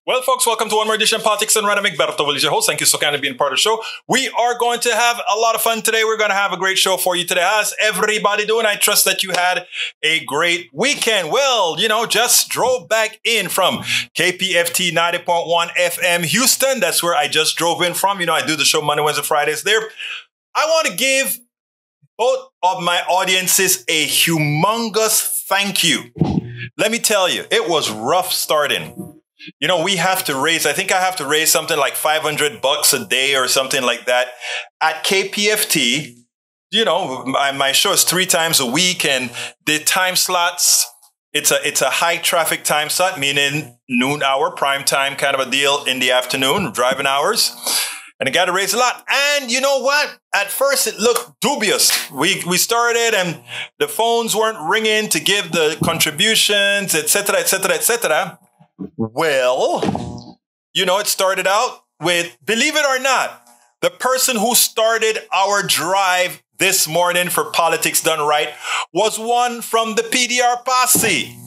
Well, folks, welcome to one more edition of Politics and Random. Egberto is your host. Thank you so kindly being part of the show. We are going to have a lot of fun today. We're going to have a great show for you today. How's everybody doing? I trust that you had a great weekend. Well, just drove back in from KPFT 90.1 FM Houston. That's where I just drove in from. I do the show Monday, Wednesday, Fridays there. I want to give both of my audiences a humongous thank you. Let me tell you, it was rough starting. We have to raise, I think I have to raise something like $500 a day or something like that at KPFT. My show is 3 times a week, and the time slots, it's a high traffic time slot, meaning noon hour, prime time kind of a deal in the afternoon, driving hours. And I got to raise a lot. And you know what? At first, it looked dubious. We started and the phones weren't ringing to give the contributions, et cetera, et cetera, et cetera. Well, it started out with, believe it or not, the person who started our drive this morning for Politics Done Right was one from the PDR posse.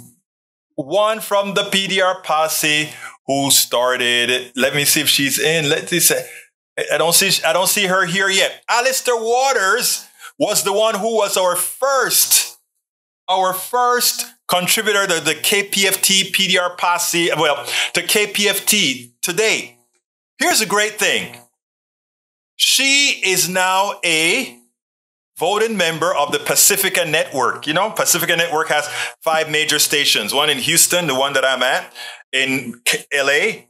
One from the PDR posse who started, let me see if she's in. Let me see. I don't see her here yet. Alistair Waters was the one who was our first contributor to the KPFT PDR posse, to KPFT today. Here's a great thing. She is now a voting member of the Pacifica Network. Pacifica Network has 5 major stations. One in Houston, the one that I'm at, in LA,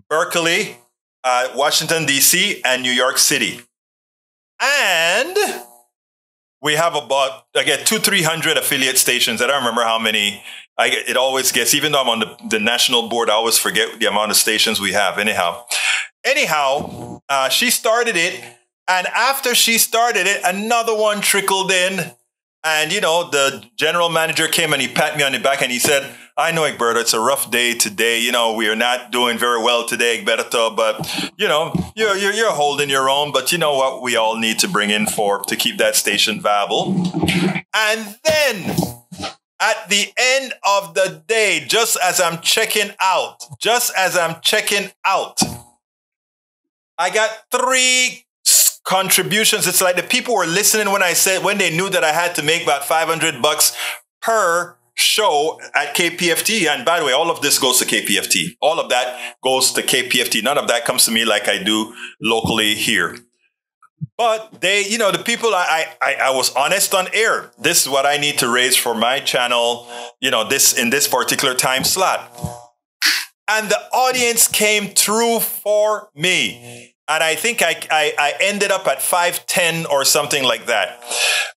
Berkeley, Washington, D.C., and New York City. And we have about, 200-300 affiliate stations. I don't remember how many. It always gets, even though I'm on the national board, I always forget the amount of stations we have. Anyhow, she started it. And after she started it, another one trickled in. And, the general manager came and he pat me on the back and he said, I know, Egberto, it's a rough day today. We are not doing very well today, Egberto, but, you're holding your own. But you know what we all need to bring in to keep that station viable. And then at the end of the day, just as I'm checking out, I got 3 contributions. It's like the people were listening when they knew that I had to make about $500 per show at KPFT. And by the way, all of this goes to KPFT. All of that goes to KPFT. None of that comes to me like I do locally here. But they, the people, I was honest on air. This is what I need to raise for my channel, this in this particular time slot. And the audience came through for me. And I think I ended up at 510 or something like that.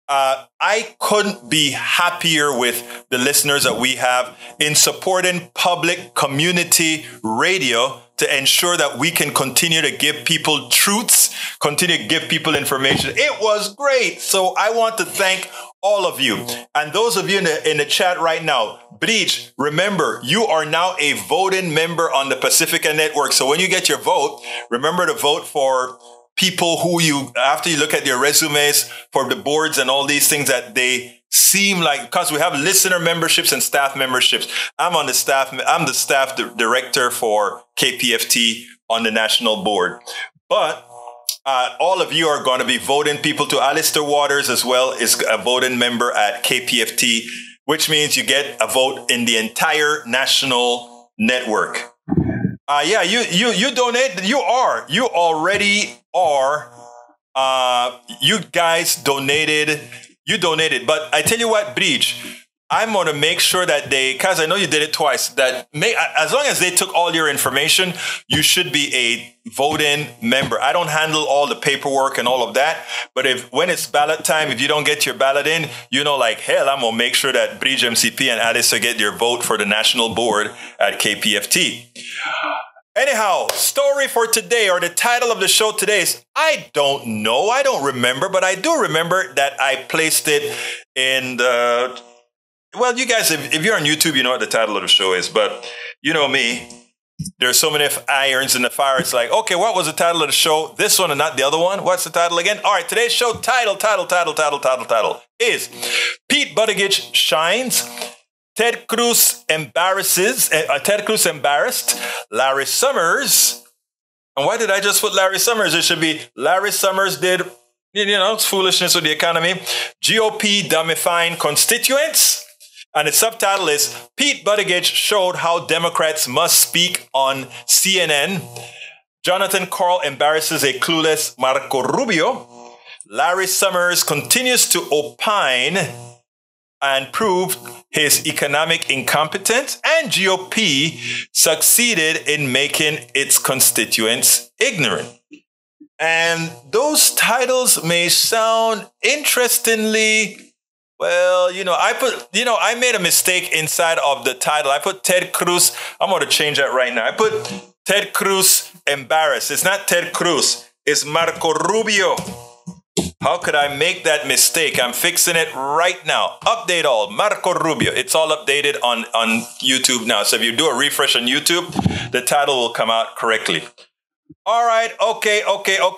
I couldn't be happier with the listeners that we have in supporting public community radio to ensure that we can continue to give people truths, continue to give people information. It was great. So I want to thank all of you. And those of you in the chat right now, Buttigieg, remember, you are now a voting member on the Pacifica Network. So when you get your vote, remember to vote for people who after you look at their resumes for the boards and all these things that they seem like, because we have listener memberships and staff memberships. I'm the staff director for KPFT on the national board. But all of you are going to be voting people to. Alistair Waters as well is a voting member at KPFT, which means you get a vote in the entire national network. You donate. You already are. You guys donated. You donated. But I tell you what, Buttigieg, I'm going to make sure that because I know you did it twice, as long as they took all your information, you should be a voting member. I don't handle all the paperwork and all of that. But when it's ballot time, if you don't get your ballot in, like hell, I'm going to make sure that Buttigieg MCP and Alistair get your vote for the national board at KPFT. Anyhow, story for today, or the title of the show today is, I don't know. I don't remember, but I do remember that I placed it in the... Well, you guys, if you're on YouTube, you know what the title of the show is. But you know me, there's so many irons in the fire. It's like, okay, what was the title of the show? This one and not the other one. What's the title again? All right, today's show title is Pete Buttigieg Shines. Ted Cruz embarrassed Larry Summers. And why did I just put Larry Summers? It should be Larry Summers did, foolishness with the economy. GOP dumbifying constituents. And the subtitle is Pete Buttigieg showed how Democrats must speak on CNN. Jonathan Karl embarrasses a clueless Marco Rubio. Larry Summers continues to opine and prove his economic incompetence, and GOP succeeded in making its constituents ignorant. And those titles may sound interestingly, well, I made a mistake inside of the title. I put Ted Cruz. I'm going to change that right now. I put Ted Cruz embarrassed. It's not Ted Cruz. It's Marco Rubio. How could I make that mistake? I'm fixing it right now. Update all. Marco Rubio. It's all updated on YouTube now. So if you do a refresh on YouTube, the title will come out correctly. All right. Okay.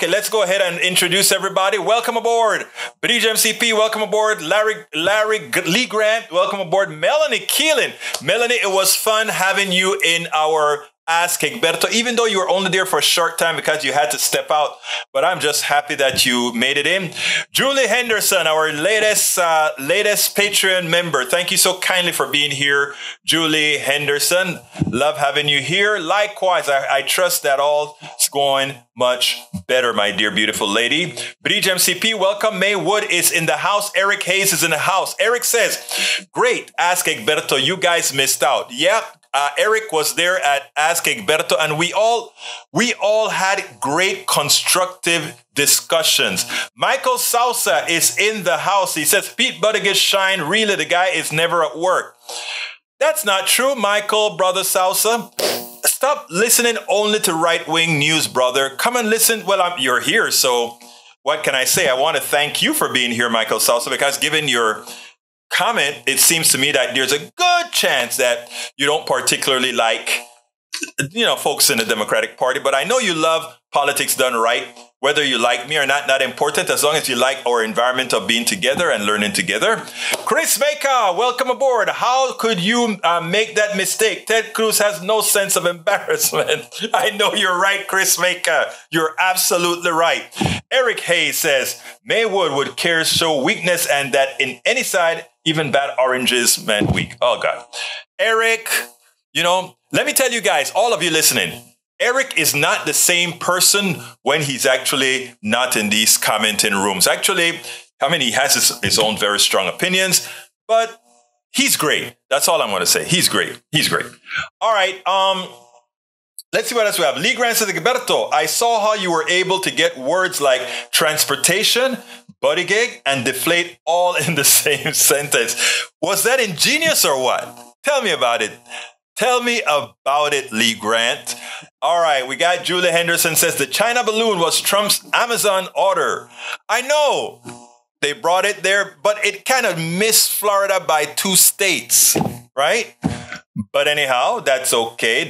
Let's go ahead and introduce everybody. Welcome aboard. Buttigieg MCP, welcome aboard. Larry Lee Grant, welcome aboard. Melanie Keelan. Melanie, it was fun having you in our Ask Egberto, even though you were only there for a short time because you had to step out. But I'm just happy that you made it in. Julie Henderson, our latest Patreon member. Thank you so kindly for being here, Julie Henderson. Love having you here. Likewise, I trust that all is going much better, my dear, beautiful lady. Buttigieg MCP, welcome. May Wood is in the house. Eric Hayes is in the house. Eric says, great, Ask Egberto. You guys missed out. Yep. Eric was there at Ask Egberto, and we all had great constructive discussions. Michael Sousa is in the house. He says, Pete Buttigieg shine. Really, the guy is never at work. That's not true, Michael, brother Sousa. Stop listening only to right-wing news, brother. Come and listen. Well, you're here, so what can I say? I want to thank you for being here, Michael Sousa, because given your comment, it seems to me that there's a good chance that you don't particularly like, folks in the Democratic Party. But I know you love politics done right. Whether you like me or not important, as long as you like our environment of being together and learning together. Chris Baker, welcome aboard. How could you make that mistake? Ted Cruz has no sense of embarrassment. I know you're right, Chris Baker. You're absolutely right. Eric Hayes says, Maywood would care show weakness and that in any side, even bad oranges meant weak. Oh, God. Eric, let me tell you guys, all of you listening, Eric is not the same person when he's actually not in these commenting rooms. Actually, he has his own very strong opinions, but he's great. That's all I'm going to say. He's great. All right. Let's see what else we have. Lee Grant says, Gilberto, I saw how you were able to get words like transportation, Buttigieg, and deflate all in the same sentence. Was that ingenious or what? Tell me about it. Tell me about it, Lee Grant. All right, we got Julie Henderson says the China balloon was Trump's Amazon order. I know they brought it there, but it kind of missed Florida by 2 states, right? But anyhow, that's okay.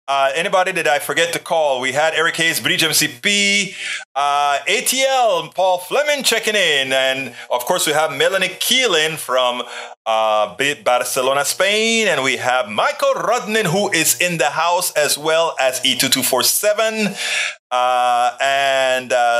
Anybody did I forget to call? We had Eric Hayes, Buttigieg MCP, ATL, Paul Fleming checking in. And of course, we have Melanie Keelan from Barcelona, Spain. And we have Michael Rudnin, who is in the house, as well as E2247.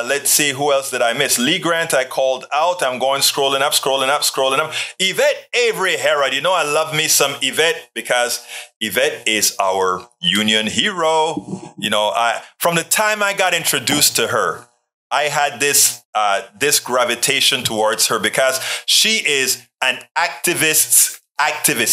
Let's see, who else did I miss? Lee Grant, I called out. I'm going scrolling up. Yvette Avery Herod. I love me some Yvette because Yvette is our union hero. From the time I got introduced to her, I had this gravitation towards her because she is an activist,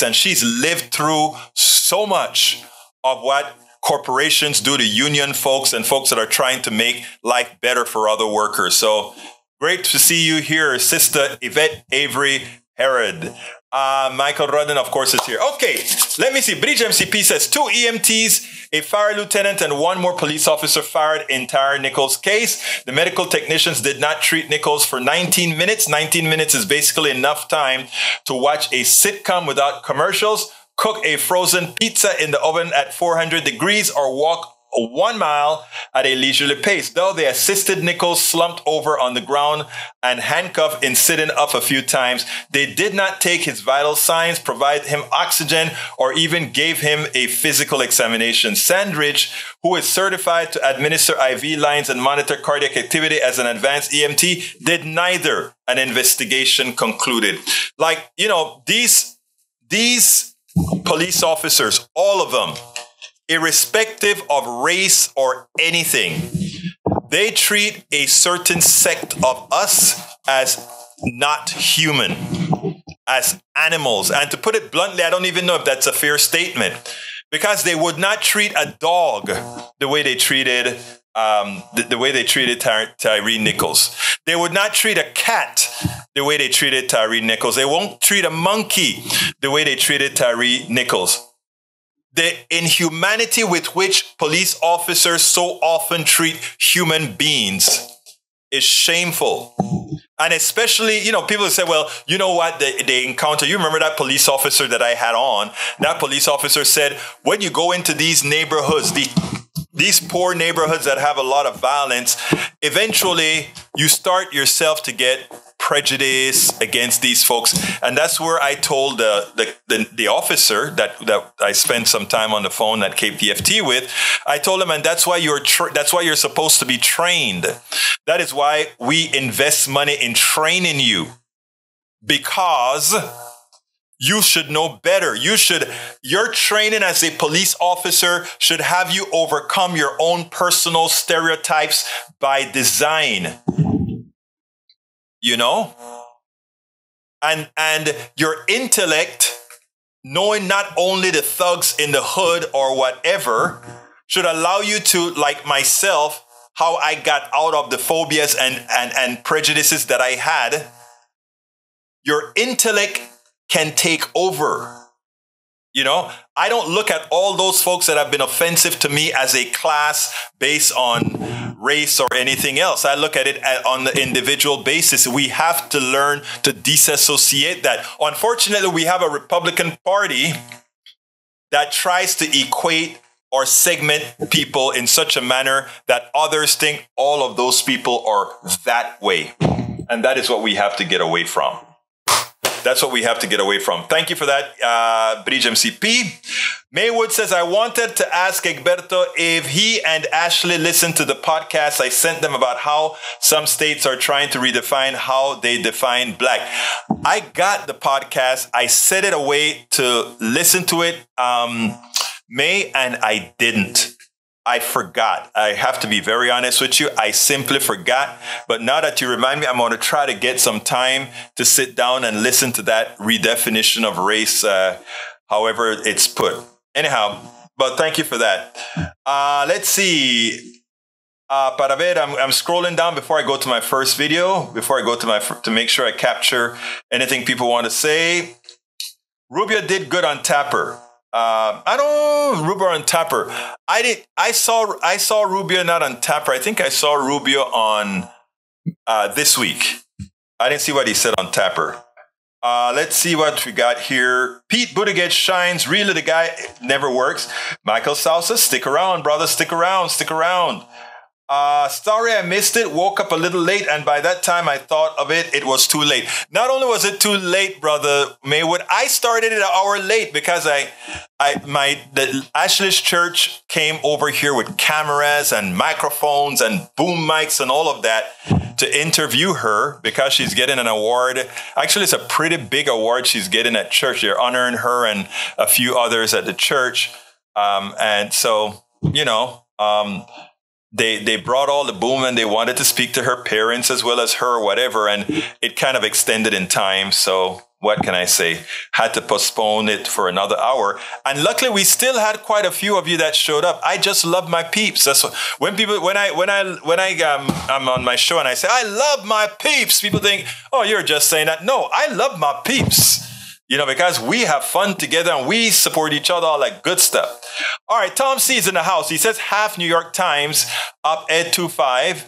and she's lived through so much of what corporations do to union folks and folks that are trying to make life better for other workers. So great to see you here, Sister Yvette Avery Herod. Michael Rudden, of course, is here. Okay, let me see. Buttigieg MCP says 2 EMTs, a fire lieutenant, and 1 more police officer fired in Tyre Nichols' case. The medical technicians did not treat Nichols for 19 minutes. 19 minutes is basically enough time to watch a sitcom without commercials, cook a frozen pizza in the oven at 400 degrees, or walk 1 mile at a leisurely pace. Though they assisted Nichols slumped over on the ground and handcuffed in sitting up a few times, they did not take his vital signs, provide him oxygen, or even gave him a physical examination. Sandridge, who is certified to administer IV lines and monitor cardiac activity as an advanced EMT, did neither. An investigation concluded. Like, you know, these police officers, all of them, irrespective of race or anything, they treat a certain sect of us as not human, as animals. And to put it bluntly, I don't even know if that's a fair statement, because they would not treat a dog the way they treated Tyree Nichols. They would not treat a cat the way they treated Tyree Nichols. They won't treat a monkey the way they treated Tyree Nichols. The inhumanity with which police officers so often treat human beings is shameful. And especially, you know, people say, well, you know what, they encounter, you remember that police officer that I had on? That police officer said, when you go into these neighborhoods, these poor neighborhoods that have a lot of violence, eventually you start yourself to get prejudice against these folks. And that's where I told the officer that I spent some time on the phone at KPFT with. I told him, and that's why you're supposed to be trained. That is why we invest money in training you, because you should know better. Your training as a police officer should have you overcome your own personal stereotypes by design. You know? And your intellect, knowing not only the thugs in the hood or whatever, should allow you to, like myself, how I got out of the phobias and prejudices that I had. Your intellect can take over. You know, I don't look at all those folks that have been offensive to me as a class based on race or anything else. I look at it on the individual basis. We have to learn to disassociate that. Unfortunately, we have a Republican Party that tries to equate or segment people in such a manner that others think all of those people are that way. And that is what we have to get away from. That's what we have to get away from. Thank you for that, Bridge MCP. Maywood says, I wanted to ask Egberto if he and Ashley listened to the podcast I sent them about how some states are trying to redefine how they define black. I got the podcast. I set it away to listen to it, May, and I didn't. I forgot. I have to be very honest with you. I simply forgot. But now that you remind me, I'm going to try to get some time to sit down and listen to that redefinition of race, however it's put. Anyhow, but thank you for that. Let's see. Para ver, I'm scrolling down before I go to my first video, before I go to make sure I capture anything people want to say. Rubio did good on Tapper. Rubio on Tapper. I saw Rubio not on Tapper. I think I saw Rubio on This Week. I didn't see what he said on Tapper. Let's see what we got here. Pete Buttigieg shines. Really, the guy never works. Michael Sousa, stick around, brother. Stick around. Stick around. Sorry I missed it. Woke up a little late, and by that time I thought of it, it was too late. Not only was it too late, brother Maywood, I started it an hour late because the Ashley's church came over here with cameras and microphones and boom mics and all of that to interview her because she's getting an award. Actually, it's a pretty big award she's getting at church. They're honoring her and a few others at the church. And so, you know, They brought all the boom and they wanted to speak to her parents as well as her, whatever. And it kind of extended in time. So what can I say? Had to postpone it for another hour. And luckily we still had quite a few of you that showed up. I just love my peeps. That's what, I'm on my show and I say, I love my peeps. People think, oh, you're just saying that. No, I love my peeps. You know, because we have fun together and we support each other, all that good stuff. All right, Tom C is in the house. He says, half New York Times, op-ed 25.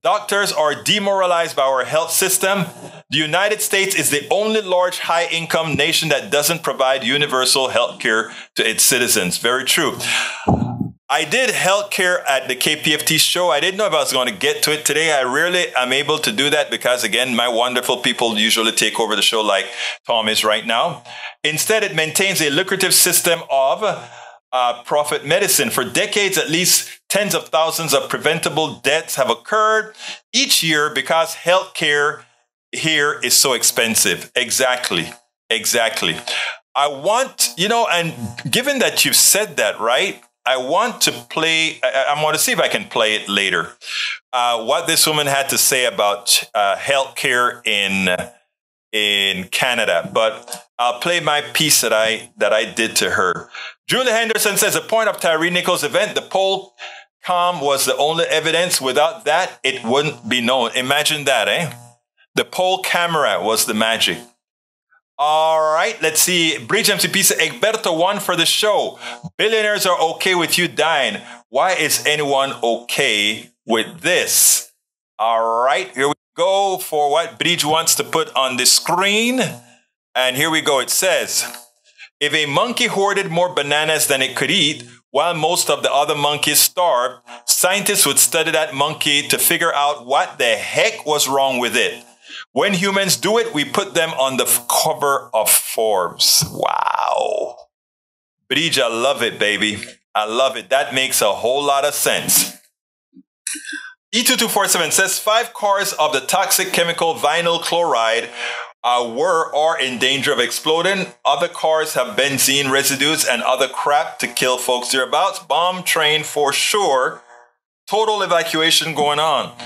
Doctors are demoralized by our health system. The United States is the only large high-income nation that doesn't provide universal health care to its citizens. Very true. I did healthcare at the KPFT show. I didn't know if I was going to get to it today. I rarely am able to do that because, again, my wonderful people usually take over the show like Tom is right now. Instead, it maintains a lucrative system of profit medicine. For decades, at least tens of thousands of preventable deaths have occurred each year because healthcare here is so expensive. Exactly. I want, and given that you've said that, right? I want to play, I want to see if I can play it later. What this woman had to say about healthcare in Canada. But I'll play my piece that I did to her. Julie Henderson says, the point of Tyree Nichols' event, the poll cam was the only evidence. Without that, it wouldn't be known. Imagine that, eh? The poll camera was the magic. All right, let's see. Bridge MCP said, Egberto won for the show. Billionaires are okay with you dying. Why is anyone okay with this? All right, here we go for what Bridge wants to put on the screen. And here we go. It says, if a monkey hoarded more bananas than it could eat, while most of the other monkeys starved, scientists would study that monkey to figure out what the heck was wrong with it. When humans do it, we put them on the cover of Forbes. Wow. Bridge, I love it, baby. I love it. That makes a whole lot of sense. E2247 says 5 cars of the toxic chemical vinyl chloride were or in danger of exploding. Other cars have benzene residues and other crap to kill folks thereabouts. Bomb train for sure. Total evacuation going on.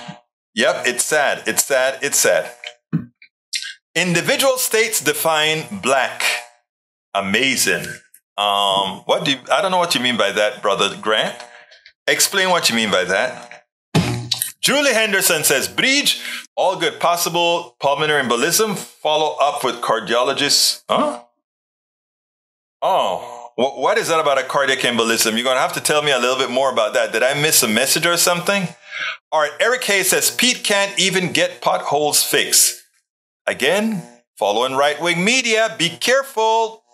Yep, it's sad. It's sad. It's sad. Individual states define black. Amazing. I don't know what you mean by that, Brother Grant. Explain what you mean by that. Julie Henderson says, Bridge, all good. Possible pulmonary embolism. Follow up with cardiologist. Huh? Oh, what is that about a cardiac embolism? You're going to have to tell me a little bit more about that. Did I miss a message or something? All right, Eric Hayes says, Pete can't even get potholes fixed. Again, following right-wing media, be careful.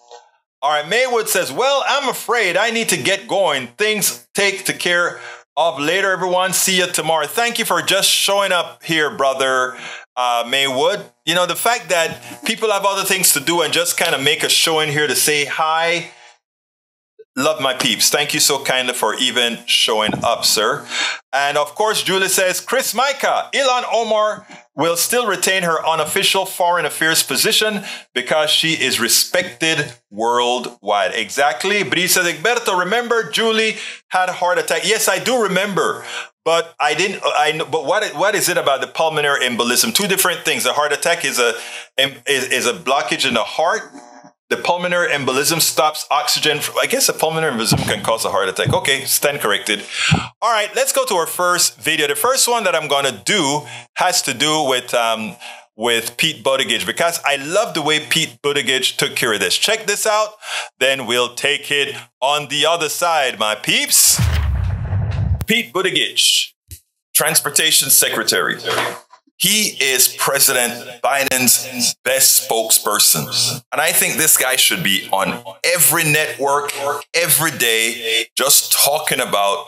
All right, Maywood says, well, I'm afraid I need to get going. Things take to care of later, everyone. See you tomorrow. Thank you for just showing up here, Brother Maywood. You know, the fact that people have other things to do and just kind of make a show in here to say hi. Love my peeps. Thank you so kindly for even showing up, sir. And of course, Julie says, Chris Micah, Ilhan Omar will still retain her unofficial foreign affairs position because she is respected worldwide. Exactly. Bri says, Egberto, remember Julie had a heart attack? Yes, I do remember. But But what is it about the pulmonary embolism? Two different things. The heart attack is a blockage in the heart. The pulmonary embolism stops oxygen. I guess a pulmonary embolism can cause a heart attack. Okay, stand corrected. All right, let's go to our first video. The first one that I'm going to do has to do with Pete Buttigieg, because I love the way Pete Buttigieg took care of this. Check this out. Then we'll take it on the other side, my peeps. Pete Buttigieg, Transportation Secretary. He is President Biden's best spokesperson. And I think this guy should be on every network, every day, just talking about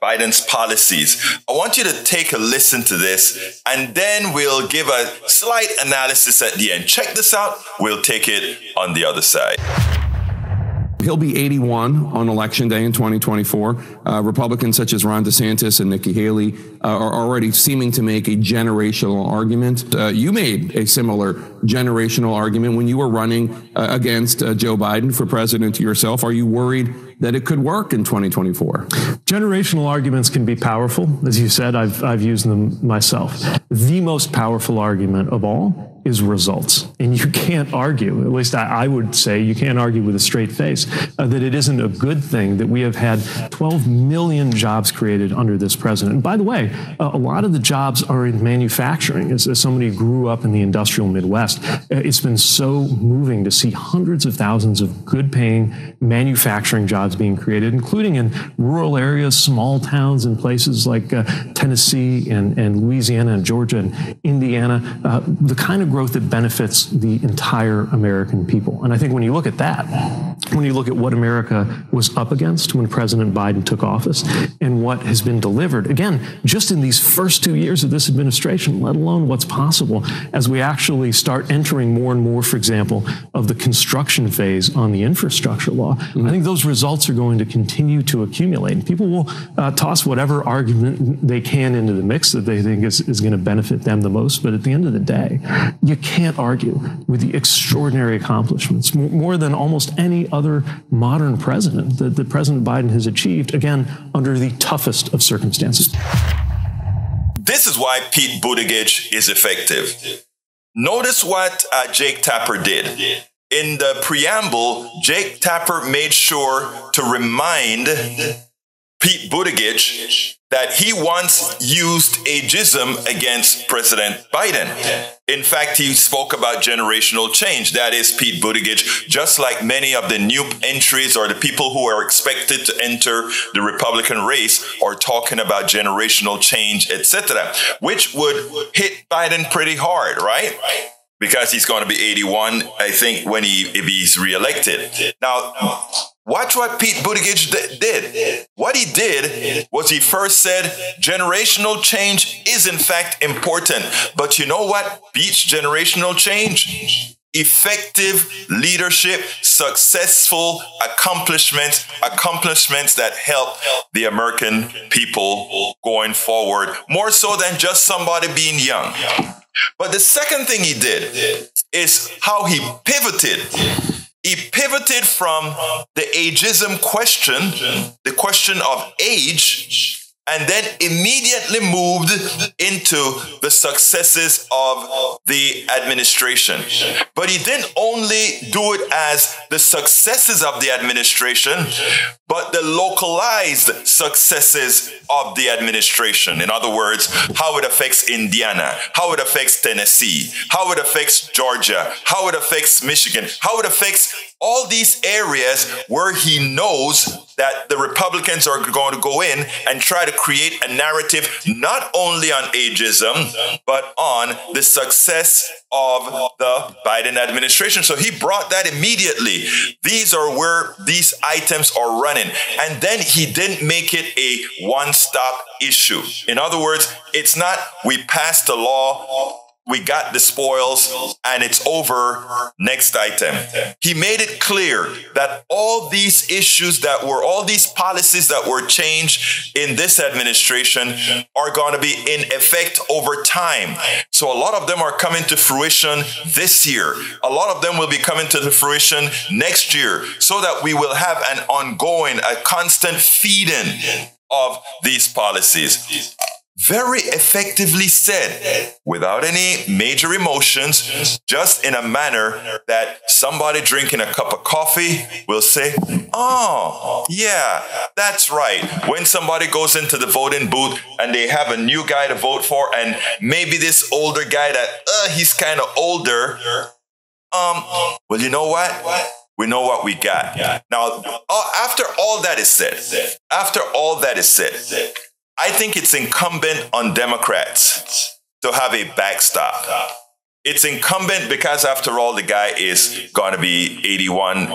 Biden's policies. I want you to take a listen to this, and then we'll give a slight analysis at the end. Check this out. We'll take it on the other side. He'll be 81 on Election Day in 2024. Republicans such as Ron DeSantis and Nikki Haley are already seeming to make a generational argument. You made a similar generational argument when you were running against Joe Biden for president yourself. Are you worried that it could work in 2024? Generational arguments can be powerful. As you said, I've used them myself. The most powerful argument of all is results. And you can't argue, at least I would say, you can't argue with a straight face that it isn't a good thing that we have had 12 million jobs created under this president. And by the way, a lot of the jobs are in manufacturing. As somebody who grew up in the industrial Midwest, it's been so moving to see hundreds of thousands of good-paying manufacturing jobs being created, including in rural areas, small towns, and places like Tennessee and Louisiana and Georgia and Indiana, the kind of growth that benefits the entire American people. And I think when you look at that, when you look at what America was up against when President Biden took office and what has been delivered, again, just in these first 2 years of this administration, let alone what's possible as we actually start entering more and more, for example, of the construction phase on the infrastructure law, I think those results are going to continue to accumulate. And people will toss whatever argument they can into the mix that they think is going to benefit them the most. But at the end of the day, you can't argue with the extraordinary accomplishments, more than almost any other modern president that President Biden has achieved, again, under the toughest of circumstances. This is why Pete Buttigieg is effective. Notice what Jake Tapper did. In the preamble, Jake Tapper made sure to remind Pete Buttigieg that he once used ageism against President Biden. In fact, he spoke about generational change. That is, Pete Buttigieg, just like many of the new entries or the people who are expected to enter the Republican race, are talking about generational change, etc., which would hit Biden pretty hard, right? Because he's going to be 81, I think, if he's reelected. Now, watch what Pete Buttigieg did. What he did was he first said generational change is in fact important. But you know what beats generational change? Effective leadership, successful accomplishments that help the American people going forward, more so than just somebody being young. But the second thing he did is how he pivoted. He pivoted from the ageism question, the question of age, and then immediately moved into the successes of the administration. But he didn't only do it as the successes of the administration, but the localized successes of the administration. In other words, how it affects Indiana, how it affects Tennessee, how it affects Georgia, how it affects Michigan, how it affects all these areas where he knows that the Republicans are going to go in and try to create a narrative not only on ageism, but on the success of the Biden administration. So he brought that immediately. These are where these items are running. And then he didn't make it a one-stop issue. In other words, it's not we passed the law, we got the spoils, and it's over, next item. He made it clear that all these issues all these policies that were changed in this administration are going to be in effect over time. So a lot of them are coming to fruition this year. A lot of them will be coming to the fruition next year, so that we will have an ongoing, a constant feeding of these policies. Very effectively said, without any major emotions, just in a manner that somebody drinking a cup of coffee will say, oh, yeah, that's right. When somebody goes into the voting booth and they have a new guy to vote for, and maybe this older guy that, he's kind of older, well, you know what? We know what we got. Now, after all that is said, I think it's incumbent on Democrats to have a backstop. It's incumbent because, after all, the guy is going to be 81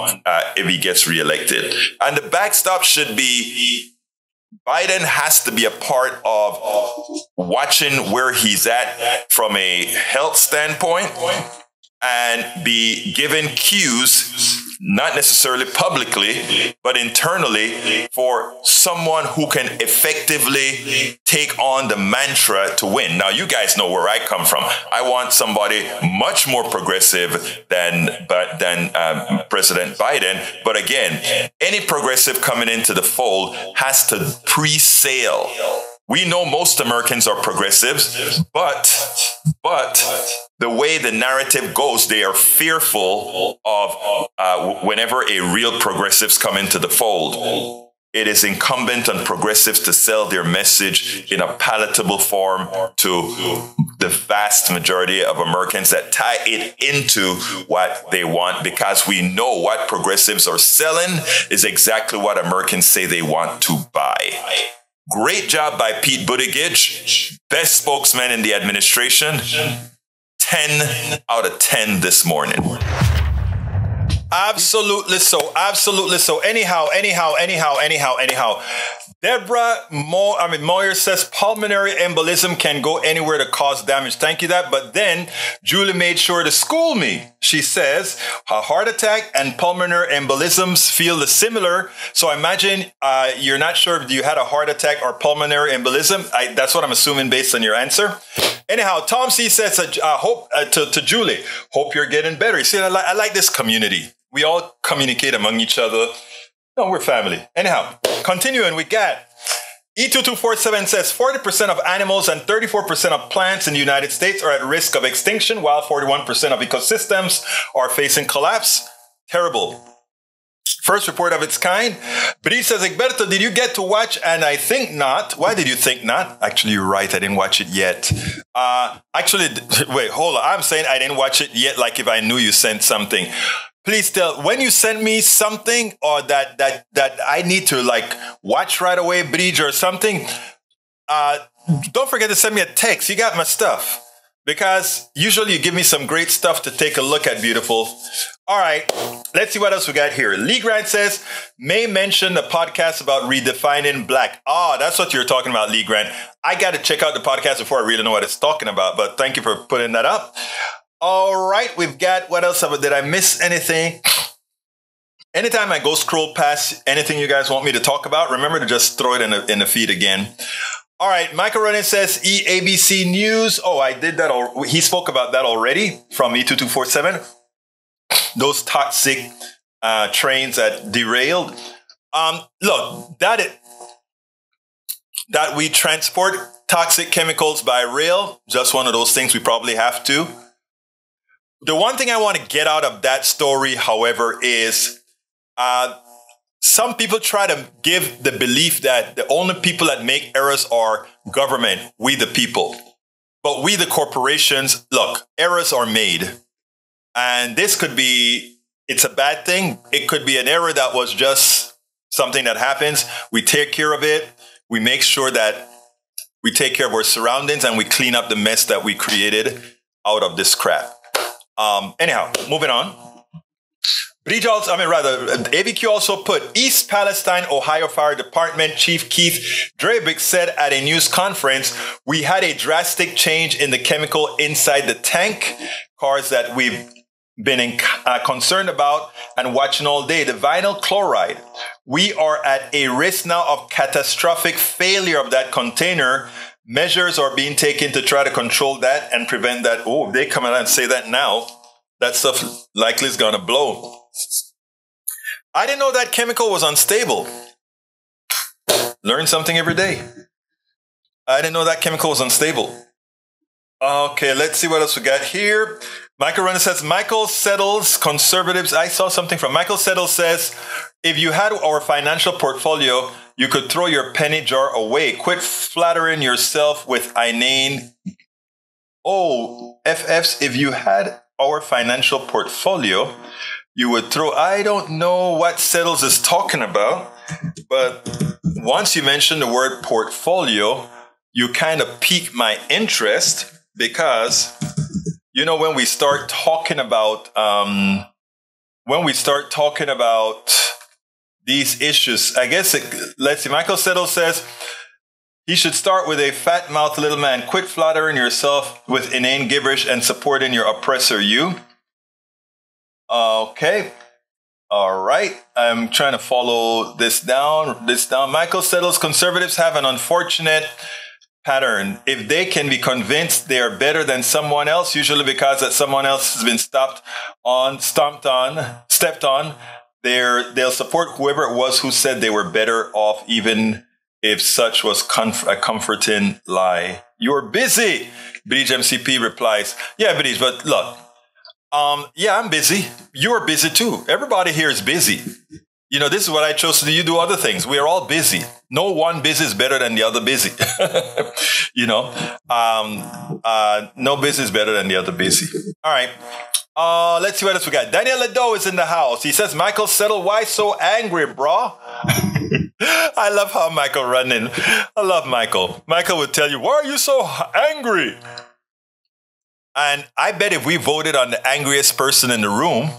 if he gets reelected. And the backstop should be Biden has to be a part of watching where he's at from a health standpoint and be given cues, not necessarily publicly, but internally, for someone who can effectively take on the mantra to win. Now, you guys know where I come from. I want somebody much more progressive than President Biden. But again, any progressive coming into the fold has to pre-sale. We know most Americans are progressives, but the way the narrative goes, they are fearful of whenever a real progressives come into the fold. It is incumbent on progressives to sell their message in a palatable form to the vast majority of Americans that tie it into what they want, because we know what progressives are selling is exactly what Americans say they want to buy. Great job by Pete Buttigieg, best spokesman in the administration. 10 out of 10 this morning. Absolutely so. Absolutely so. Anyhow. Deborah Moyer says pulmonary embolism can go anywhere to cause damage. Thank you that. But then Julie made sure to school me. She says a heart attack and pulmonary embolisms feel similar. So I imagine you're not sure if you had a heart attack or pulmonary embolism. That's what I'm assuming based on your answer. Anyhow, Tom C says, hope to Julie, hope you're getting better. You see, I like this community. We all communicate among each other. No, we're family. Anyhow, continuing, we got E2247 says 40% of animals and 34% of plants in the United States are at risk of extinction, while 41% of ecosystems are facing collapse. Terrible. First report of its kind. But he says, Egberto, did you get to watch? And I think not. Why did you think not? Actually, you're right. I didn't watch it yet. Wait, hold on. I'm saying I didn't watch it yet, like if I knew you sent something. Please tell, when you send me something or that I need to like watch right away, Bridge or something, don't forget to send me a text. You got my stuff. Because usually you give me some great stuff to take a look at, beautiful. All right, let's see what else we got here. Lee Grant says, May mentioned the podcast about redefining black. That's what you're talking about, Lee Grant. I got to check out the podcast before I really know what it's talking about, but thank you for putting that up. All right, we've got, what else? Did I miss anything? Anytime I go scroll past anything you guys want me to talk about, remember to just throw it in the feed again. All right, Michael Ronin says EABC News. I did that. He spoke about that already from E2247. Those toxic trains that derailed. Look, that we transport toxic chemicals by rail, just one of those things we probably have to. The one thing I want to get out of that story, however, is some people try to give the belief that the only people that make errors are government, we the people. But we the corporations, look, errors are made. And this could be, it's a bad thing. It could be an error that was just something that happens. We take care of it. We make sure that we take care of our surroundings and we clean up the mess that we created out of this crap. Anyhow, moving on. ABQ also put East Palestine, Ohio Fire Department Chief Keith Drabick said at a news conference, we had a drastic change in the chemical inside the tank cars that we've been concerned about and watching all day, the vinyl chloride. We are at a risk now of catastrophic failure of that container. Measures are being taken to try to control that and prevent that. Oh, if they come out and say that now, that stuff likely is going to blow. I didn't know that chemical was unstable. Learn something every day. I didn't know that chemical was unstable. Okay, let's see what else we got here. Michael Runner says, Michael Settles, conservatives. I saw something from Michael Settles says, if you had our financial portfolio, you could throw your penny jar away. Quit flattering yourself with inane. FFs, if you had our financial portfolio, you would throw. I don't know what Settles is talking about, but once you mention the word portfolio, you kind of pique my interest because, you know, when we start talking about these issues, I guess, let's see, Michael Settles says, he should start with a fat mouth little man. Quit flattering yourself with inane gibberish and supporting your oppressor, you. Okay. All right. I'm trying to follow this down. Michael Settles, conservatives have an unfortunate pattern. If they can be convinced they are better than someone else, usually because that someone else has been stepped on, they'll support whoever it was who said they were better off, even if such was a comforting lie. You're busy, Bridge MCP replies. Yeah, Bridge, but look, yeah, I'm busy. You're busy too. Everybody here is busy. You know, this is what I chose to do. You do other things. We are all busy. No one busy is better than the other busy. You know, no busy is better than the other busy. All right. Let's see what else we got. Daniel Ledo is in the house. He says, Michael Settle, why so angry, bro? I love how Michael run in. I love Michael. Michael would tell you, why are you so angry? And I bet if we voted on the angriest person in the room,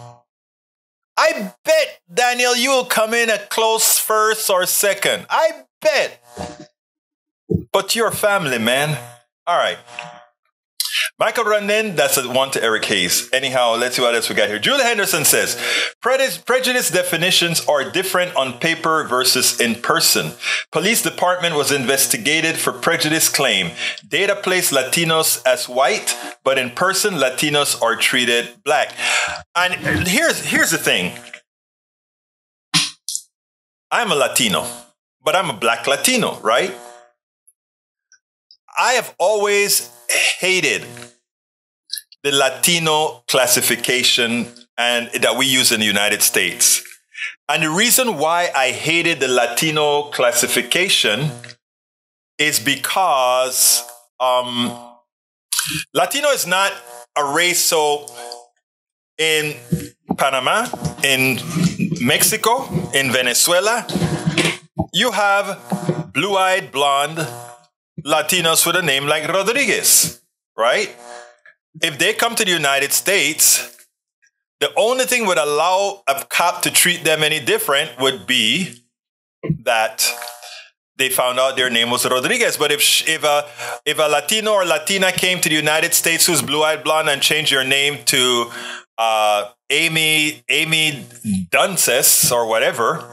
I bet, Daniel, you will come in a close first or second. I bet. But you're family, man. All right. Michael Rondin, that's a one to Eric Hayes. Anyhow, let's see what else we got here. Julie Henderson says, prejudice definitions are different on paper versus in person. Police department was investigated for prejudice claim. Data placed Latinos as white, but in person, Latinos are treated black. And here's the thing. I'm a Latino, but I'm a black Latino, right? I have always hated the Latino classification and that we use in the United States. And the reason why I hated the Latino classification is because Latino is not a race. So in Panama, in Mexico, in Venezuela, you have blue-eyed, blonde Latinos with a name like Rodriguez, right? If they come to the United States, the only thing would allow a cop to treat them any different would be that they found out their name was Rodriguez. But if a Latino or Latina came to the United States who's blue-eyed blonde and changed your name to Amy Dunces or whatever,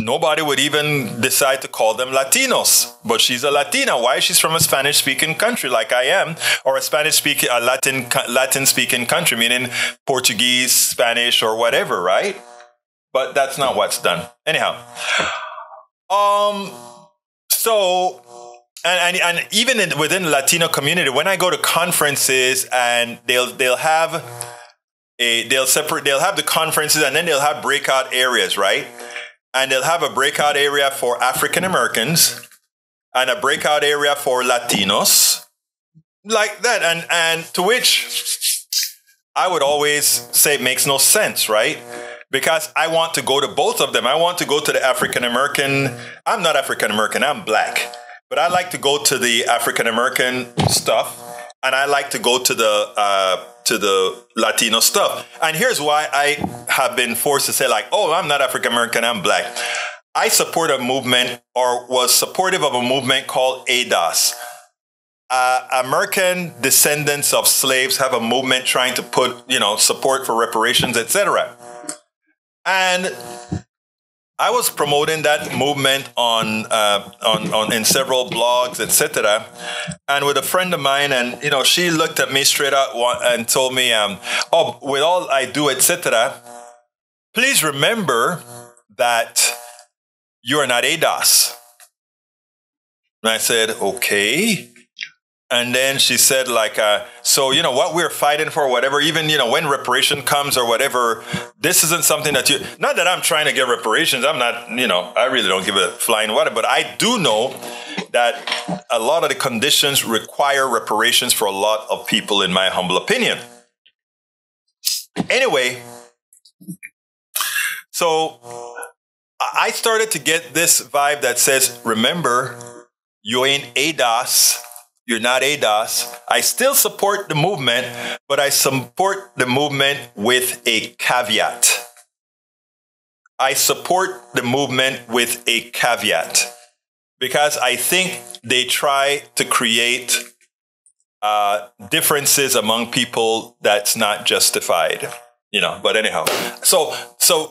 nobody would even decide to call them Latinos. But she's a Latina. Why? She's from a Spanish-speaking country like I am, or a Spanish-speaking, Latin-speaking country, meaning Portuguese, Spanish, or whatever, right? But that's not what's done. Anyhow, so and even within the Latino community, when I go to conferences and they'll have the conferences and then they'll have breakout areas, right? And they'll have a breakout area for African Americans and a breakout area for Latinos, like that. And to which I would always say it makes no sense, right? Because I want to go to both of them. I want to go to the African American. I'm not African American, I'm black. But I like to go to the African American stuff, and I like to go to the Latino stuff. And here's why I have been forced to say, like, oh, I'm not African American, I'm black. I support a movement, or was supportive of a movement called ADOS. American descendants of slaves have a movement trying to put, support for reparations, etc. And I was promoting that movement on in several blogs, etc. And with a friend of mine, and she looked at me straight out and told me, "Oh, with all I do, etc. Please remember that you are not ADOS." And I said, "Okay." And then she said, like, so, what we're fighting for, whatever, even, when reparation comes or whatever, this isn't something that not that I'm trying to get reparations. I'm not, I really don't give a flying what, but I do know that a lot of the conditions require reparations for a lot of people, in my humble opinion. Anyway, so I started to get this vibe that says, remember, you ain't ADOS. You're not ADOS. I still support the movement, but I support the movement with a caveat. I support the movement with a caveat because I think they try to create differences among people that's not justified. But anyhow, so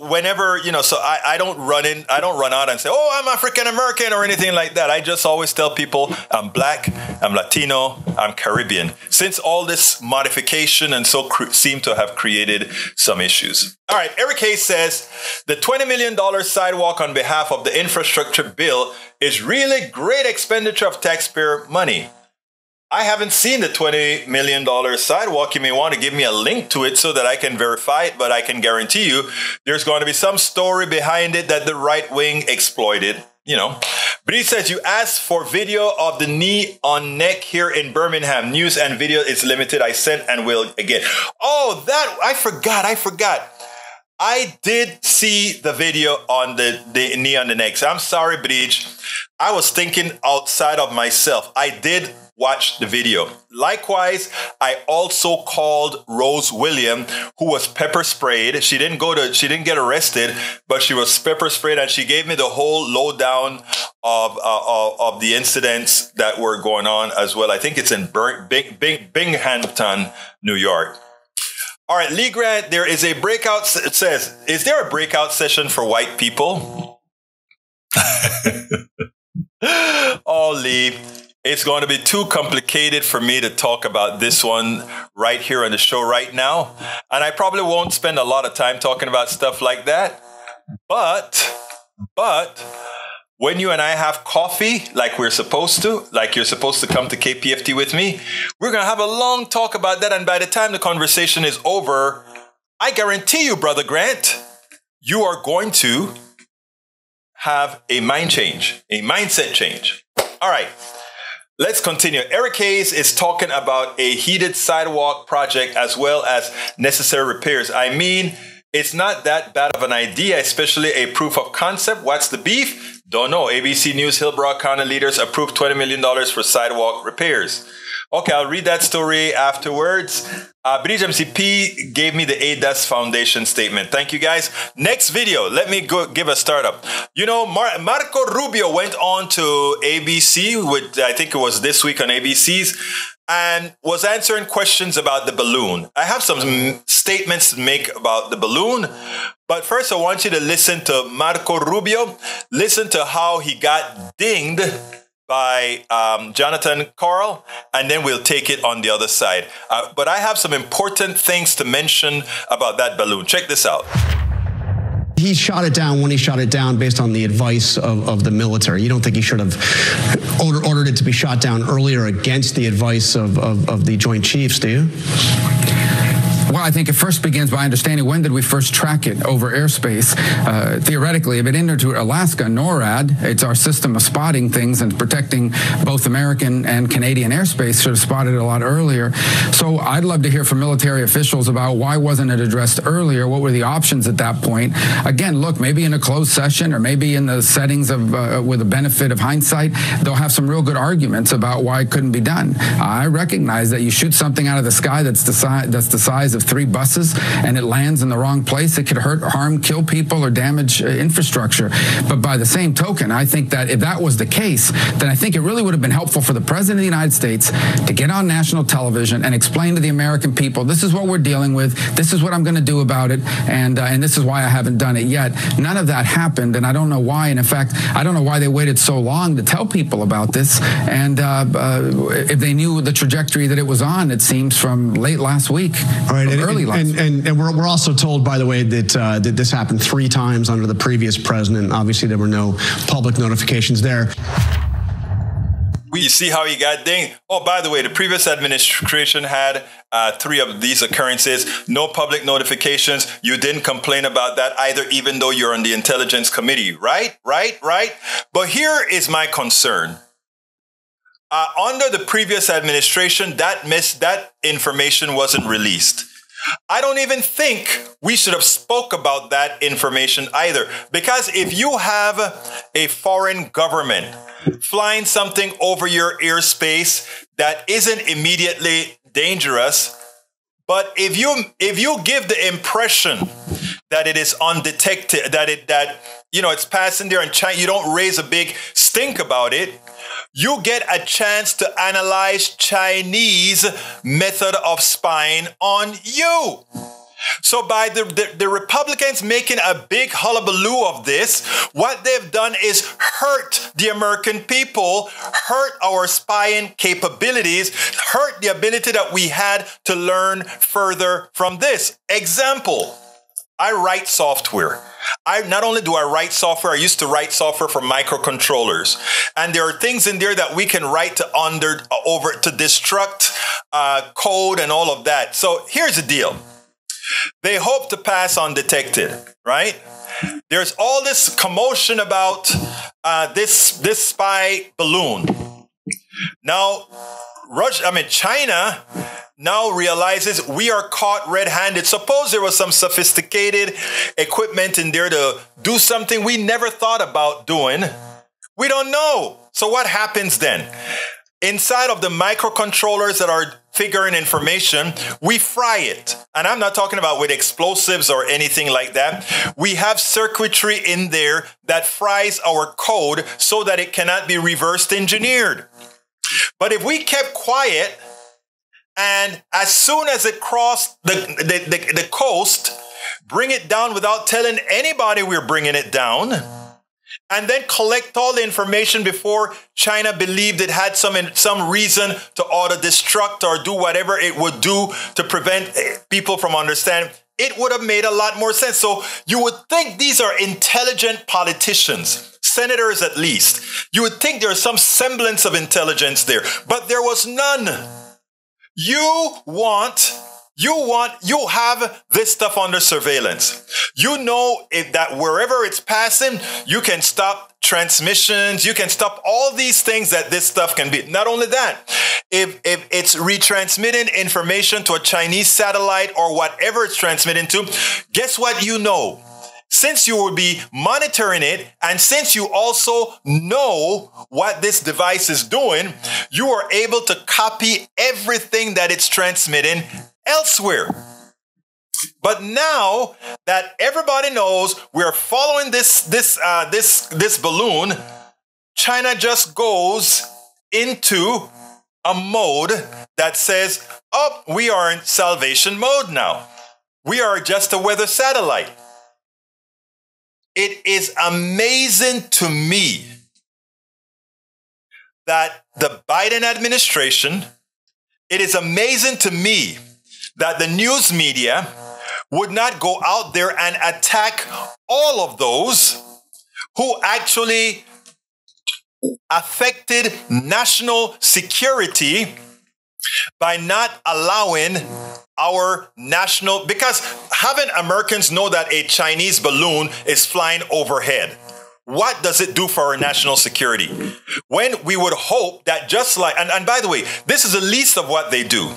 whenever, so I don't run out and say, oh, I'm African American or anything like that. I just always tell people I'm black, I'm Latino, I'm Caribbean, since all this modification and so seem to have created some issues. All right. Eric Hayes says the $20 million sidewalk on behalf of the infrastructure bill is really great expenditure of taxpayer money. I haven't seen the $20 million sidewalk. You may want to give me a link to it so that I can verify it, but I can guarantee you there's going to be some story behind it that the right wing exploited, But he says, you asked for video of the knee on neck here in Birmingham. News and video is limited. I sent and will again. Oh, that, I forgot. I did see the video on the knee on the neck. So I'm sorry, Buttigieg. I was thinking outside of myself. I did watch the video. Likewise, I also called Rose William, who was pepper sprayed. She didn't get arrested, but she was pepper sprayed, and she gave me the whole lowdown of the incidents that were going on as well. I think it's in Binghamton, New York. All right, Lee Grant, there is a breakout. It says, is there a breakout session for white people? Oh, Lee, it's going to be too complicated for me to talk about this one right here on the show right now. And I probably won't spend a lot of time talking about stuff like that. But when you and I have coffee, like we're supposed to, like you're supposed to come to KPFT with me, we're going to have a long talk about that. And by the time the conversation is over, I guarantee you, Brother Grant, you are going to have a mind change, a mindset change. All right, let's continue. Eric Hayes is talking about a heated sidewalk project as well as necessary repairs. I mean, it's not that bad of an idea, especially a proof of concept. What's the beef? Don't know. ABC News, Hillsborough County leaders approved $20 million for sidewalk repairs. Okay, I'll read that story afterwards. Buttigieg MCP gave me the ADAS Foundation statement. Thank you, guys. Next video, let me go give a startup. You know, Marco Rubio went on to ABC, with, I think it was this week on ABC's, and was answering questions about the balloon. I have some statements to make about the balloon, but first I want you to listen to Marco Rubio. Listen to how he got dinged by Jonathan Karl, and then we'll take it on the other side. But I have some important things to mention about that balloon. Check this out. He shot it down when he shot it down based on the advice of the military. You don't think he should have ordered it to be shot down earlier against the advice of the Joint Chiefs, do you? Well, I think it first begins by understanding when did we first track it over airspace. Theoretically, if it entered to Alaska, NORAD, it's our system of spotting things and protecting both American and Canadian airspace, should have spotted it a lot earlier. So I'd love to hear from military officials about why wasn't it addressed earlier? What were the options at that point? Again, look, maybe in a closed session or maybe in the settings of with the benefit of hindsight, they'll have some real good arguments about why it couldn't be done. I recognize that you shoot something out of the sky that's the size of 3 buses and it lands in the wrong place, it could hurt, harm, kill people or damage infrastructure. But by the same token, I think that if that was the case, then I think it really would have been helpful for the President of the United States to get on national television and explain to the American people, this is what we're dealing with, this is what I'm going to do about it, and this is why I haven't done it yet. None of that happened, and I don't know why. And in fact, I don't know why they waited so long to tell people about this. And if they knew the trajectory that it was on, it seems from late last week. All right. And we're also told, by the way, that this happened 3 times under the previous president. Obviously, there were no public notifications there. You see how he got dinged? Oh, by the way, the previous administration had 3 of these occurrences. No public notifications. You didn't complain about that either, even though you're on the Intelligence Committee. Right? But here is my concern. Under the previous administration, that information wasn't released. I don't even think we should have spoke about that information either. Because if you have a foreign government flying something over your airspace that isn't immediately dangerous, but if you give the impression that it is undetected, that it's passing there and you don't raise a big stink about it, you get a chance to analyze Chinese method of spying on you. So by the Republicans making a big hullabaloo of this, what they've done is hurt the American people, hurt our spying capabilities, hurt the ability that we had to learn further from this. Example, I write software. Not only do I write software, I used to write software for microcontrollers. And there are things in there that we can write to destruct code and all of that. So here's the deal. They hope to pass undetected, right? There's all this commotion about this spy balloon. Now, China now realizes we are caught red-handed. Suppose there was some sophisticated equipment in there to do something we never thought about doing. We don't know. So what happens then? inside of the microcontrollers that are figuring information, we fry it. And I'm not talking about with explosives or anything like that. We have circuitry in there that fries our code so that it cannot be reversed engineered. But if we kept quiet, and as soon as it crossed the coast, bring it down without telling anybody we're bringing it down, and then collect all the information before China believed it had some reason to auto-destruct or do whatever it would do to prevent people from understanding, it would have made a lot more sense. So you would think these are intelligent politicians, senators at least. You would think there's some semblance of intelligence there, but there was none. You have this stuff under surveillance. You know that wherever it's passing, you can stop transmissions. You can stop all these things that this stuff can be. Not only that, if it's retransmitting information to a Chinese satellite or whatever it's transmitting to, guess what you know? Since you will be monitoring it, and since you also know what this device is doing, you are able to copy everything that it's transmitting elsewhere. But now that everybody knows we're following this balloon, China just goes into a mode that says, oh, we are in salvation mode now. We are just a weather satellite. It is amazing to me that the Biden administration, it is amazing to me that the news media would not go out there and attack all of those who actually affected national security by not allowing our national, because having Americans know that a Chinese balloon is flying overhead, what does it do for our national security? When we would hope that just like, and by the way, this is the least of what they do.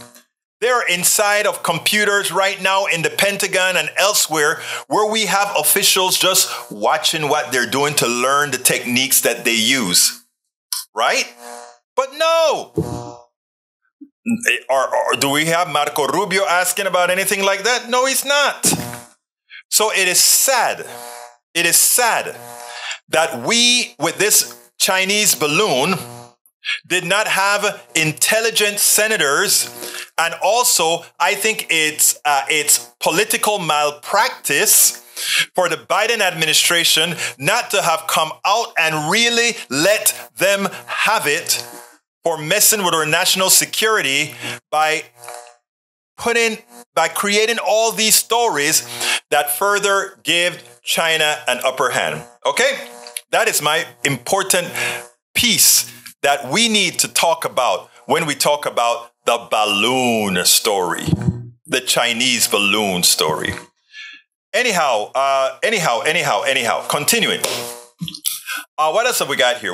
They're inside of computers right now in the Pentagon and elsewhere where we have officials just watching what they're doing to learn the techniques that they use. Right? But no. Or do we have Marco Rubio asking about anything like that? No, he's not. So it is sad. It is sad that we, with this Chinese balloon, did not have intelligent senators. And also, I think it's political malpractice for the Biden administration not to have come out and really let them have it for messing with our national security by creating all these stories that further give China an upper hand. Okay? That is my important piece that we need to talk about when we talk about the balloon story, the Chinese balloon story. Anyhow, continuing. What else have we got here?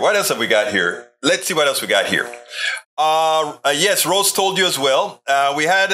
Let's see what else we got here. Yes, Rose told you as well. We had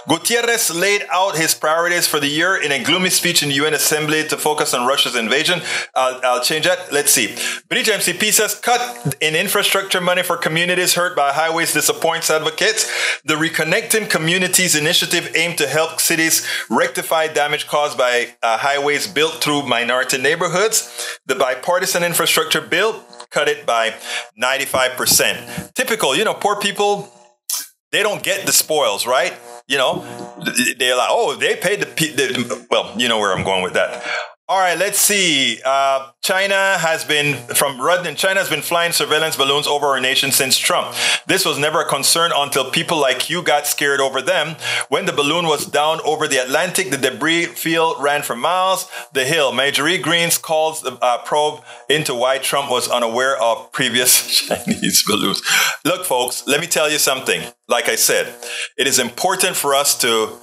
Gutierrez laid out his priorities for the year in a gloomy speech in the UN Assembly to focus on Russia's invasion. I'll change that. Let's see. Buttigieg MCP says cut in infrastructure money for communities hurt by highways disappoints advocates. The Reconnecting Communities initiative aimed to help cities rectify damage caused by highways built through minority neighborhoods. The bipartisan infrastructure bill cut it by 95%. Typical, poor people, they don't get the spoils, right? They're like, oh, they paid well, you know where I'm going with that. All right, let's see. China has been flying surveillance balloons over our nation since Trump. This was never a concern until people like you got scared over them. When the balloon was down over the Atlantic, the debris field ran for miles. The Hill. Marjorie Greens calls the probe into why Trump was unaware of previous Chinese balloons. Look, folks, let me tell you something. Like I said, it is important for us to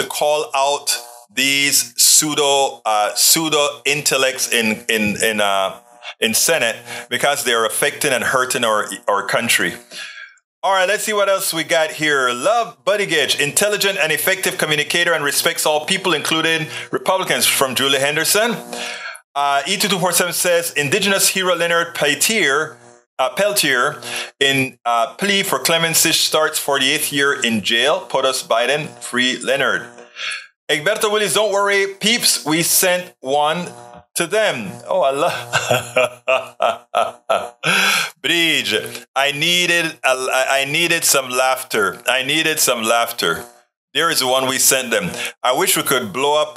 call out these pseudo intellects in Senate because they're affecting and hurting our country. All right, let's see what else we got here. Love Buttigieg, intelligent and effective communicator and respects all people, including Republicans, from Julie Henderson. E2247 says Indigenous hero Leonard Paitier Peltier in plea for clemency starts 48th year in jail. POTUS Biden, free Leonard. Egberto Willis, don't worry, peeps, we sent one to them. Oh, I love Bridge. I needed some laughter. There is the one we sent them. I wish we could blow up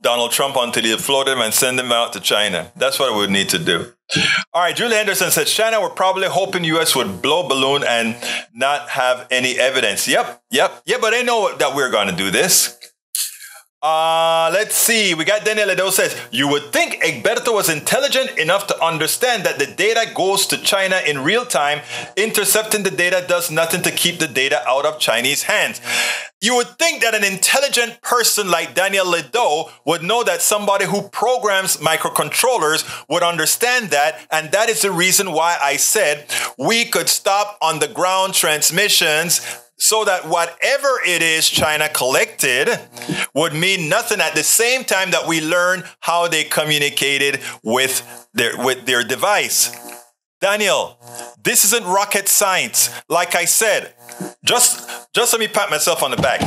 Donald Trump until he float him and send him out to China. That's what we would need to do. All right, Julie Henderson said, China were probably hoping U.S. would blow balloon and not have any evidence. Yep. But they know that we're going to do this. Let's see. We got Daniel Edo says, you would think Egberto was intelligent enough to understand that the data goes to China in real time. Intercepting the data does nothing to keep the data out of Chinese hands. You would think that an intelligent person like Daniel Ledo would know that somebody who programs microcontrollers would understand that. And that is the reason why I said we could stop on the ground transmissions so that whatever it is China collected would mean nothing at the same time that we learn how they communicated with their device. Daniel, this isn't rocket science. Like I said, just let me pat myself on the back.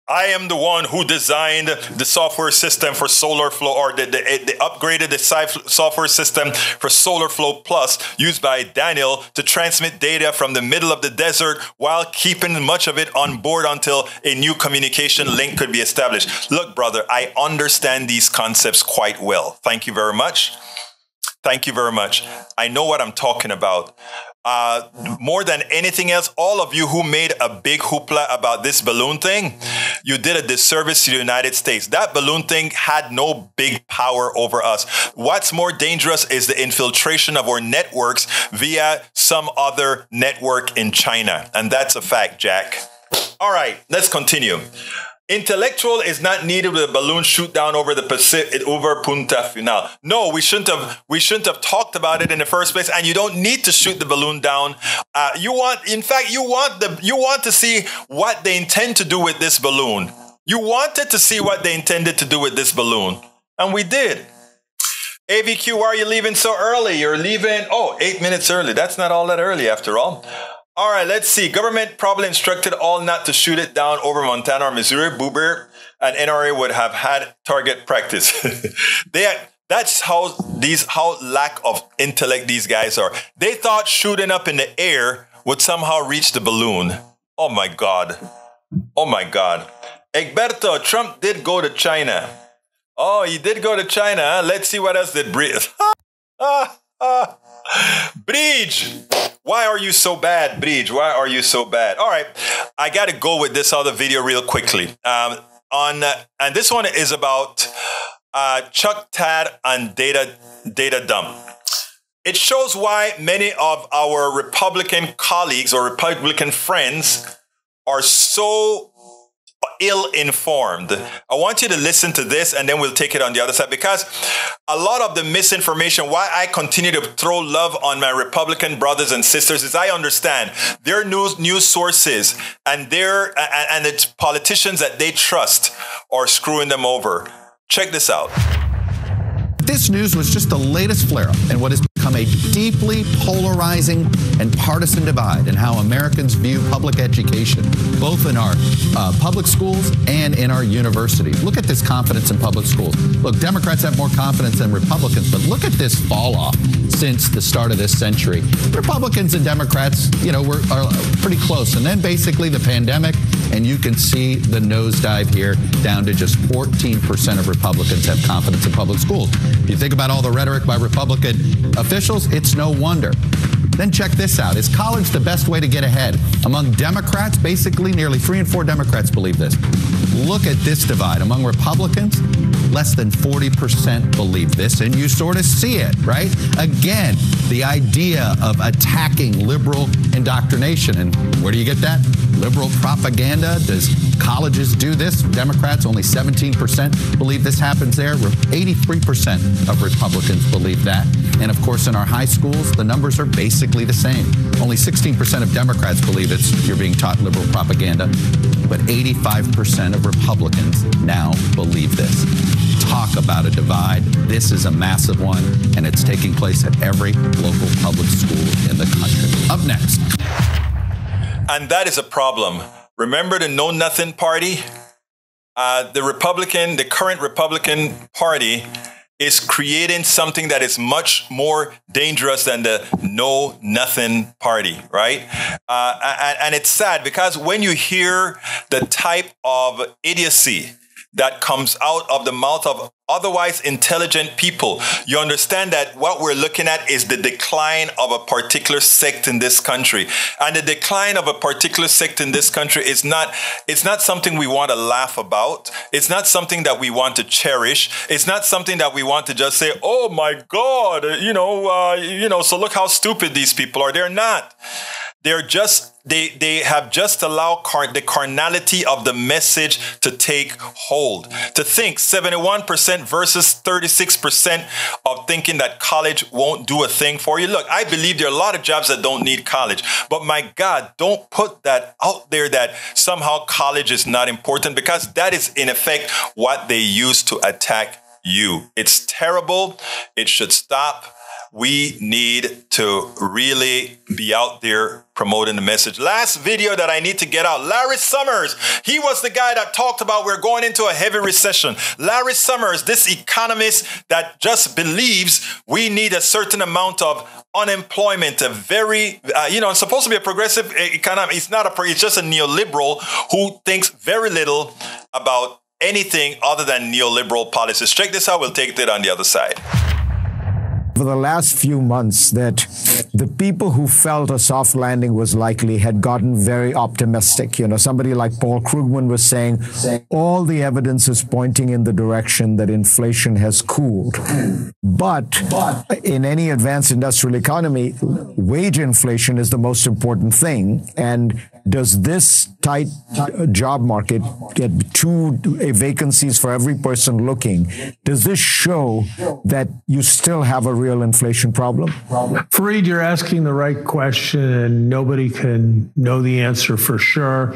I am the one who designed the software system for SolarFlow, or the upgraded the software system for SolarFlow Plus used by Daniel to transmit data from the middle of the desert while keeping much of it on board until a new communication link could be established. Look, brother, I understand these concepts quite well. Thank you very much. I know what I'm talking about. More than anything else, all of you who made a big hoopla about this balloon thing, you did a disservice to the United States. That balloon thing had no big power over us. What's more dangerous is the infiltration of our networks via some other network in China. And that's a fact, Jack. All right, let's continue. Intellectual is not needed with a balloon shoot down over the Pacific, over Punta Final. No, we shouldn't have talked about it in the first place. And you don't need to shoot the balloon down. You want to see what they intend to do with this balloon. You wanted to see what they intended to do with this balloon, and we did. AVQ, why are you leaving so early? You're leaving 8 minutes early. That's not all that early after all. All right, let's see. Government probably instructed all not to shoot it down over Montana or Missouri. Boober and NRA would have had target practice. That's how lack of intellect these guys are. They thought shooting up in the air would somehow reach the balloon. Oh my God. Egberto, Trump did go to China. Oh, he did go to China. Let's see what else did Bridge. Bridge. Why are you so bad, Bridge? Why are you so bad? All right, I got to go with this other video real quickly. And this one is about Chuck Tad and data dump. It shows why many of our Republican colleagues or Republican friends are so ill-informed. I want you to listen to this and then we'll take it on the other side, because a lot of the misinformation, why I continue to throw love on my Republican brothers and sisters, is I understand their news sources and it's politicians that they trust are screwing them over. Check this out. This news was just the latest flare-up in what has become a deeply polarizing and partisan divide in how Americans view public education, both in our public schools and in our universities. Look at this confidence in public schools. Look, Democrats have more confidence than Republicans, but look at this fall-off since the start of this century. Republicans and Democrats, are pretty close. And then basically the pandemic, and you can see the nosedive here down to just 14% of Republicans have confidence in public schools. If you think about all the rhetoric by Republican officials, it's no wonder. Then check this out. Is college the best way to get ahead? Among Democrats, basically nearly 3 in 4 Democrats believe this. Look at this divide. Among Republicans, less than 40% believe this, and you sort of see it, right? Again, the idea of attacking liberal indoctrination. And where do you get that? Liberal propaganda. Does colleges do this? Democrats, only 17% believe this happens there. 83% of Republicans believe that. And of course, in our high schools, the numbers are basically the same. Only 16% of Democrats believe you're being taught liberal propaganda, but 85% of Republicans now believe this. talk about a divide. This is a massive one, and it's taking place at every local public school in the country. Up next. And that is a problem. Remember the Know Nothing Party? The current Republican Party is creating something that is much more dangerous than the Know Nothing Party, right? And it's sad because when you hear the type of idiocy that comes out of the mouth of otherwise intelligent people, you understand that what we're looking at is the decline of a particular sect in this country. And the decline of a particular sect in this country is it's not something we want to laugh about. It's not something that we want to cherish. It's not something that we want to just say, oh my God, so look how stupid these people are. They're not. They're just, they have just allowed the carnality of the message to take hold. To think 71% versus 36% of thinking that college won't do a thing for you. Look, I believe there are a lot of jobs that don't need college. But my God, don't put that out there that somehow college is not important, because that is in effect what they use to attack you. It's terrible. It should stop. We need to really be out there promoting the message. Last video that I need to get out. Larry Summers. He was the guy that talked about we're going into a heavy recession. Larry Summers, this economist that just believes we need a certain amount of unemployment, a very, it's supposed to be a progressive economy. It's just a neoliberal who thinks very little about anything other than neoliberal policies. Check this out. We'll take it on the other side. For the last few months, that the people who felt a soft landing was likely had gotten very optimistic. Somebody like Paul Krugman was saying, all the evidence is pointing in the direction that inflation has cooled. But in any advanced industrial economy, wage inflation is the most important thing. And does this tight job market get 2 vacancies for every person looking? Does this show that you still have a real inflation problem? Fareed, you're asking the right question, and nobody can know the answer for sure.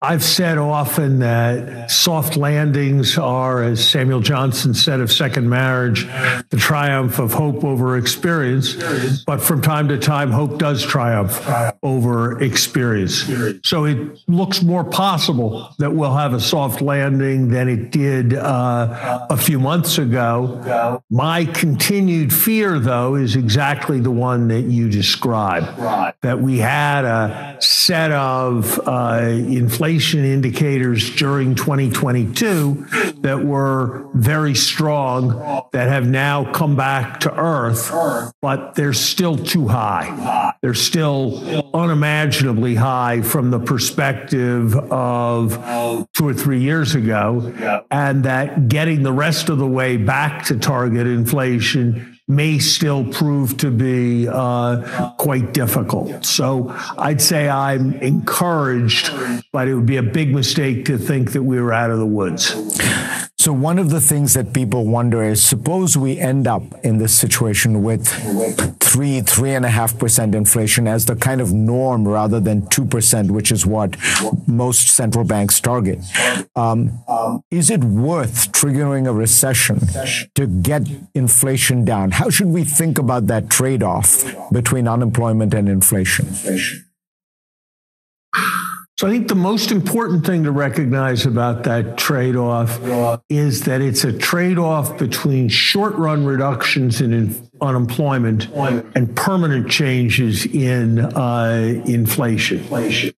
I've said often that soft landings are, as Samuel Johnson said of Second Marriage, the triumph of hope over experience. But from time to time, hope does triumph over experience. So it looks more possible that we'll have a soft landing than it did a few months ago. My continued fear, though, is exactly the one that you described, that we had a set of inflation indicators during 2022 that were very strong, that have now come back to earth, but they're still too high. They're still unimaginably high from the perspective of 2 or 3 years ago, and that getting the rest of the way back to target inflation may still prove to be quite difficult. So I'd say I'm encouraged, but it would be a big mistake to think that we were out of the woods. So one of the things that people wonder is, suppose we end up in this situation with 3.5% inflation as the kind of norm rather than 2%, which is what most central banks target. Is it worth triggering a recession to get inflation down? How should we think about that trade-off between unemployment and inflation? So I think the most important thing to recognize about that trade-off is that it's a trade-off between short-run reductions in unemployment and permanent changes in inflation.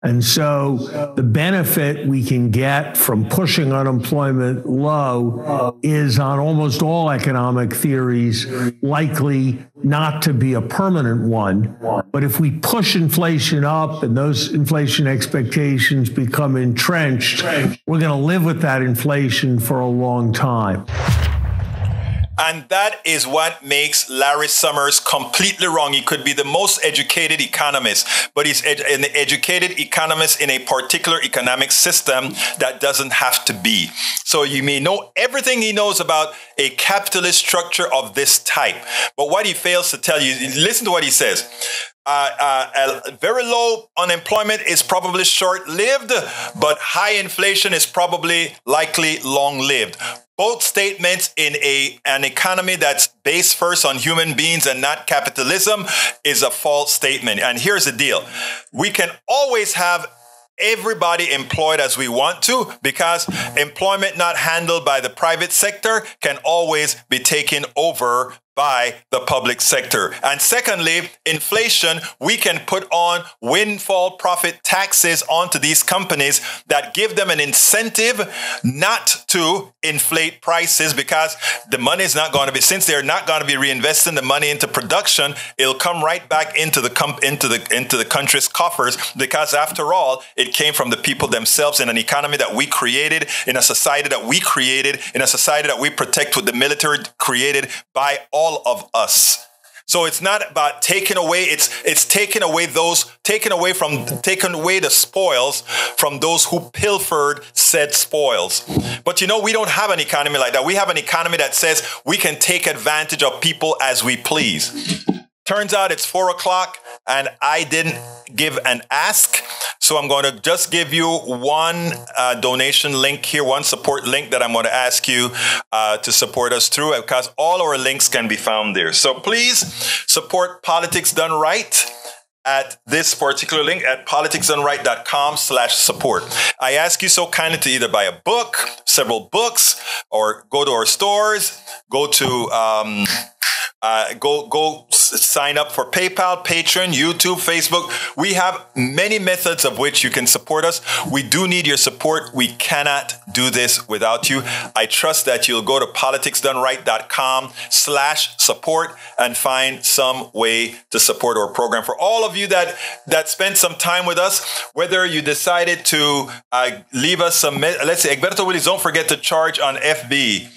And so the benefit we can get from pushing unemployment low is, on almost all economic theories, likely not to be a permanent one. But if we push inflation up and those inflation expectations become entrenched, we're going to live with that inflation for a long time. And that is what makes Larry Summers completely wrong. He could be the most educated economist, but he's an educated economist in a particular economic system that doesn't have to be. So you may know everything he knows about a capitalist structure of this type, but what he fails to tell you, listen to what he says. Very low unemployment is probably short-lived, but high inflation is probably likely long-lived. Both statements in an economy that's based first on human beings and not capitalism is a false statement. And here's the deal. We can always have everybody employed as we want to, because employment not handled by the private sector can always be taken over by the public sector. And secondly, inflation, we can put on windfall profit taxes onto these companies that give them an incentive not to inflate prices, because the money is not going to be, since they're not going to be reinvesting the money into production, it'll come right back into the country's coffers, because after all, it came from the people themselves in an economy that we created, in a society that we created, in a society that we protect with the military created by all of us. So it's not about taking away, it's taking away the spoils from those who pilfered said spoils. But you know, we don't have an economy like that. We have an economy that says we can take advantage of people as we please. Turns out it's 4 o'clock and I didn't give an ask. So I'm going to just give you one donation link here, one support link that I'm going to ask you to support us through, because all our links can be found there. So please support Politics Done Right at this particular link at politicsdoneright.com/support. I ask you so kindly to either buy a book, several books, or go to our stores, go to go sign up for PayPal, Patreon, YouTube, Facebook. We have many methods of which you can support us. We do need your support. We cannot do this without you. I trust that you'll go to politicsdoneright.com/support and find some way to support our program. For all of you that spent some time with us, whether you decided to leave us some, let's say, Egberto Willis, don't forget to charge on FB.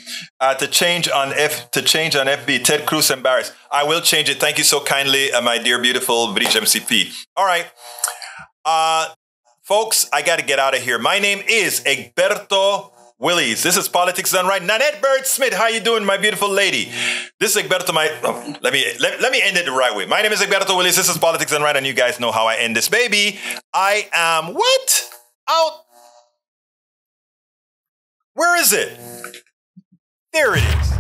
To change on FB, Ted Cruz embarrassed. I will change it. Thank you so kindly, my dear, beautiful British MCP. All right. Folks, I got to get out of here. My name is Egberto Willis. This is Politics Done Right. Nanette Bird Smith, how you doing, my beautiful lady? This is Egberto. Let me end it the right way. My name is Egberto Willis. This is Politics Done Right, and you guys know how I end this, baby. I am what? Out. Where is it? There it is.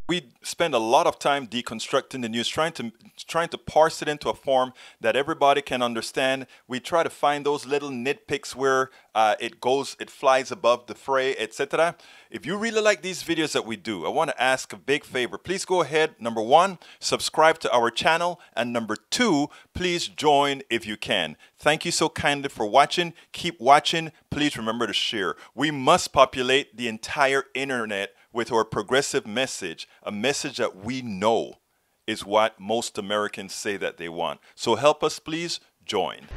We spend a lot of time deconstructing the news, trying to parse it into a form that everybody can understand. We try to find those little nitpicks where it flies above the fray, etc. If you really like these videos that we do, I want to ask a big favor. Please go ahead, number one, subscribe to our channel, and number two, please join if you can. Thank you so kindly for watching. Keep watching. Please remember to share. We must populate the entire internet with our progressive message, a message that we know is what most Americans say that they want. So help us, please join.